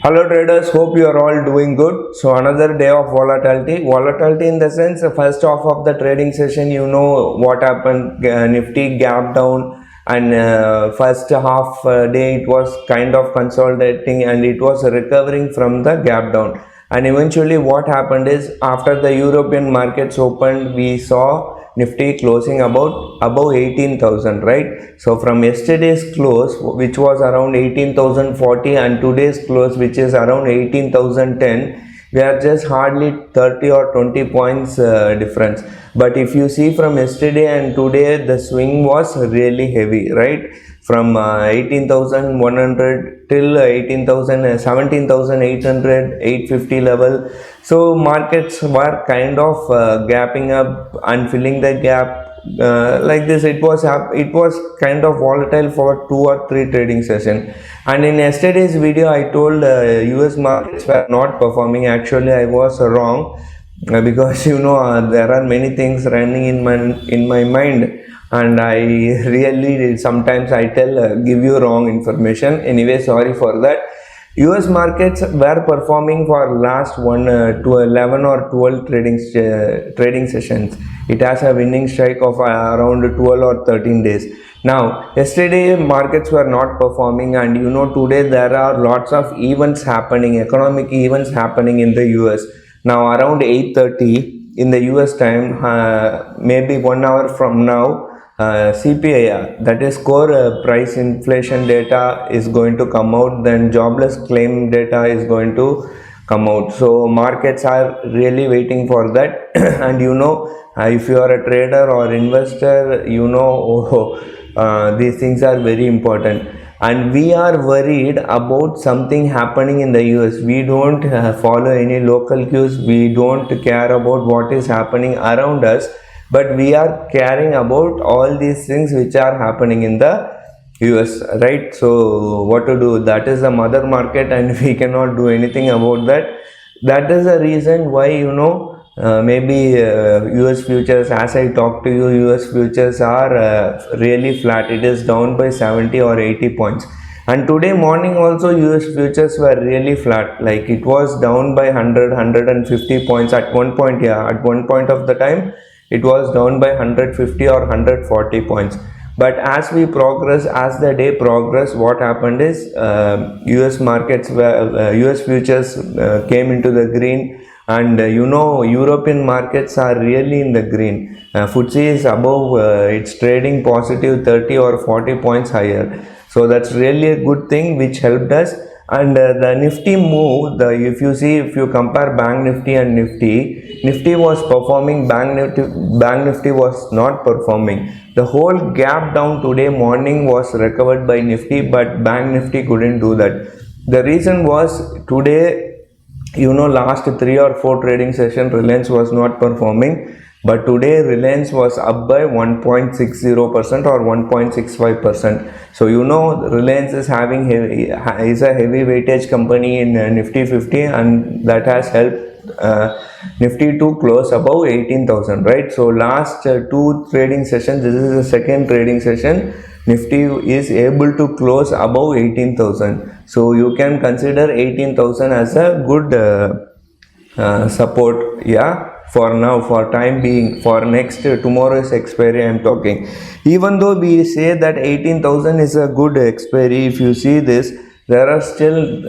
Hello traders, hope you are all doing good. So another day of volatility. Volatility in the sense, the first half of the trading session, you know what happened. Nifty gap down, and first half day it was kind of consolidating and it was recovering from the gap down. And eventually what happened is, after the European markets opened, we saw Nifty closing above 18,000, right? So from yesterday's close, which was around 18,040, and today's close, which is around 18,010, we are just hardly 30 or 20 points difference. But if you see from yesterday and today, the swing was really heavy, right? From 18,100 till 18,000, 17,800, 850 level. So markets were kind of gapping up and filling the gap like this. It was kind of volatile for 2 or 3 trading session. And in yesterday's video, I told US markets were not performing. Actually, I was wrong because there are many things running in my mind. And I really sometimes I give you wrong information. Anyway, sorry for that. US markets were performing for last 11 or 12 trading sessions. It has a winning streak of around 12 or 13 days. Now, yesterday markets were not performing, and today there are lots of events happening, economic events happening in the US. Now around 8:30 in the US time, maybe 1 hour from now, CPI, that is core price inflation data, is going to come out. Then jobless claim data is going to come out. So markets are really waiting for that. And if you are a trader or investor, these things are very important. And we are worried about something happening in the US. We don't follow any local cues. We don't care about what is happening around us. But we are caring about all these things which are happening in the US, right? So what to do? That is the mother market, and we cannot do anything about that. That is the reason why maybe US futures, as I talk to you, US futures are really flat. It is down by 70 or 80 points. And today morning also US futures were really flat. Like it was down by 100, 150 points at one point. Yeah, at one point of the time, it was down by 150 or 140 points. But as we progress, as the day progressed, what happened is US markets were US futures came into the green, and European markets are really in the green. FTSE is above, it's trading positive 30 or 40 points higher. So that's really a good thing which helped us. And the Nifty move, if you compare Bank Nifty and Nifty was performing, Bank Nifty was not performing. The whole gap down today morning was recovered by Nifty, but Bank Nifty couldn't do that. The reason was today, last 3 or 4 trading session, Reliance was not performing. But today Reliance was up by 1.60% or 1.65%. So Reliance is is a heavy weightage company in Nifty 50, and that has helped Nifty to close above 18,000, right? So last 2 trading sessions, this is the second trading session, Nifty is able to close above 18,000. So you can consider 18,000 as a good support, yeah. For now, for time being, for next tomorrow's expiry I am talking. Even though we say that 18,000 is a good expiry, if you see this, there are still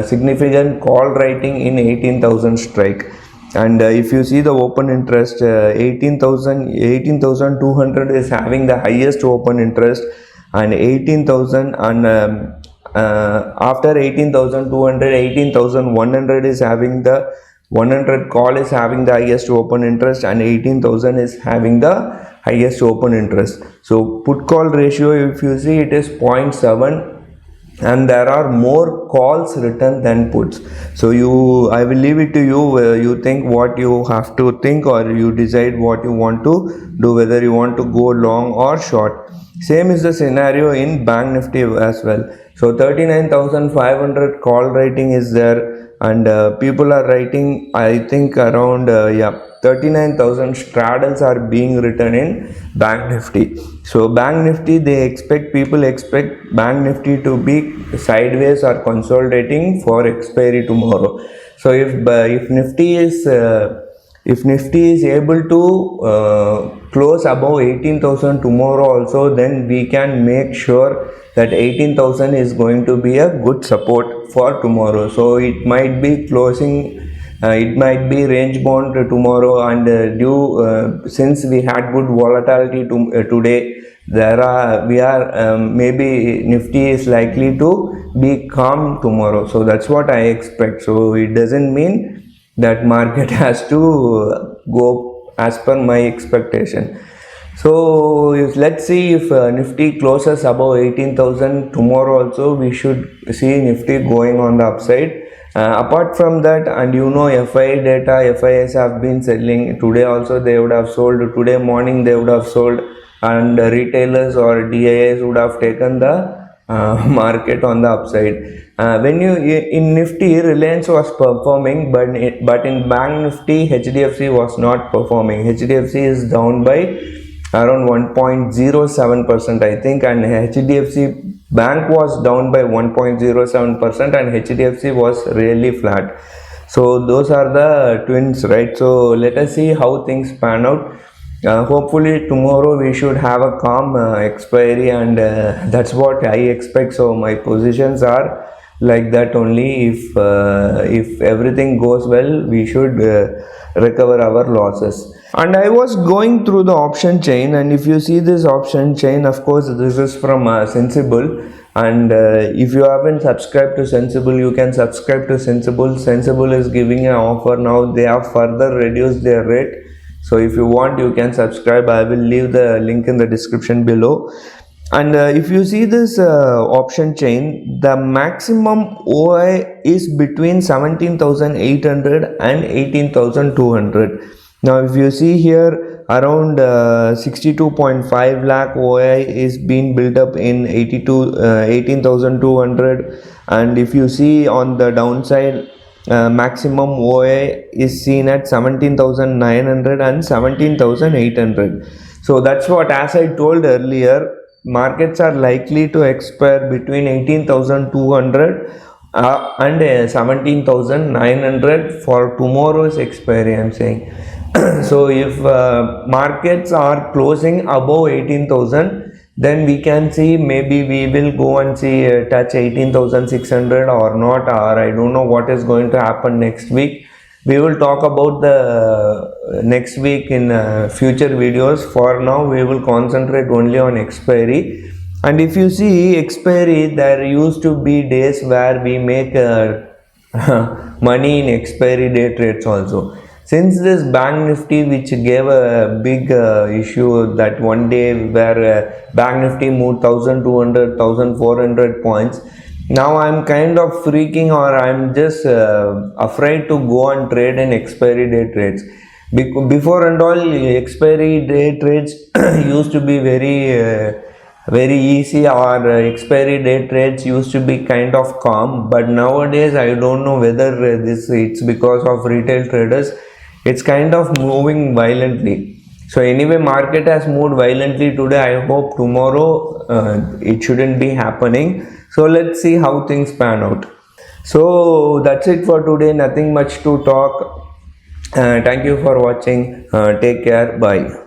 significant call writing in 18,000 strike. And if you see the open interest, 18,200 is having the highest open interest, and 18,000, and after 18,200, 18,100 is having the 100 call is having the highest open interest, and 18,000 is having the highest open interest. So put call ratio, if you see, it is 0.7, and there are more calls written than puts. So I will leave it to you. You think what you have to think, or you decide what you want to do, whether you want to go long or short. Same is the scenario in Bank Nifty as well. So 39,500 call writing is there, and people are writing, I think, around 39,000 straddles are being written in Bank Nifty. So Bank Nifty, people expect Bank Nifty to be sideways or consolidating for expiry tomorrow. So if Nifty is able to close above 18,000 tomorrow also, then we can make sure that 18,000 is going to be a good support for tomorrow. So it might be closing, it might be range bound tomorrow, and since we had good volatility today, maybe Nifty is likely to be calm tomorrow. So that's what I expect. So it doesn't mean that market has to go as per my expectation. So let's see if Nifty closes above 18,000 tomorrow also, we should see Nifty going on the upside. Apart from that, and FI data, FIs have been selling today also. They would have sold today morning, they would have sold, and retailers or DIs would have taken the market on the upside. In Nifty, Reliance was performing, but in Bank Nifty, HDFC was not performing. HDFC is down by around 1.07%, I think, and HDFC Bank was down by 1.07%, and HDFC was really flat. So those are the twins, right? So let us see how things pan out. Hopefully tomorrow we should have a calm expiry, and that's what I expect. So my positions are like that only. If everything goes well, we should recover our losses. And I was going through the option chain, and if you see this option chain, of course this is from Sensible, and if you haven't subscribed to Sensible, you can subscribe to Sensible. Sensible is giving an offer now. They have further reduced their rate. So if you want, you can subscribe. I will leave the link in the description below. And if you see this option chain, the maximum OI is between 17,800 and 18,200. Now if you see here, around 62.5 lakh OI is being built up in 18,200, and if you see on the downside, maximum OI is seen at 17,900 and 17,800. So that's what, as I told earlier, markets are likely to expire between 18,200 and 17,900 for tomorrow's expiry, I'm saying. So if markets are closing above 18,000, then we can see, maybe we will go and see touch 18,600 or not, or I don't know what is going to happen next week. We will talk about the next week in future videos. For now, we will concentrate only on expiry. And if you see expiry, there used to be days where we make money in expiry day trades also. Since this Bank Nifty, which gave a big issue that one day where Bank Nifty moved 1,200, 1,400 points, now I'm kind of freaking, or I'm just afraid to go and trade in expiry day trades. Before and all, expiry day trades used to be very easy, or expiry day trades used to be kind of calm. But nowadays, I don't know whether it's because of retail traders. It's kind of moving violently. So anyway, market has moved violently today. I hope tomorrow it shouldn't be happening. So let's see how things pan out. So that's it for today. Nothing much to talk. Thank you for watching. Take care. Bye.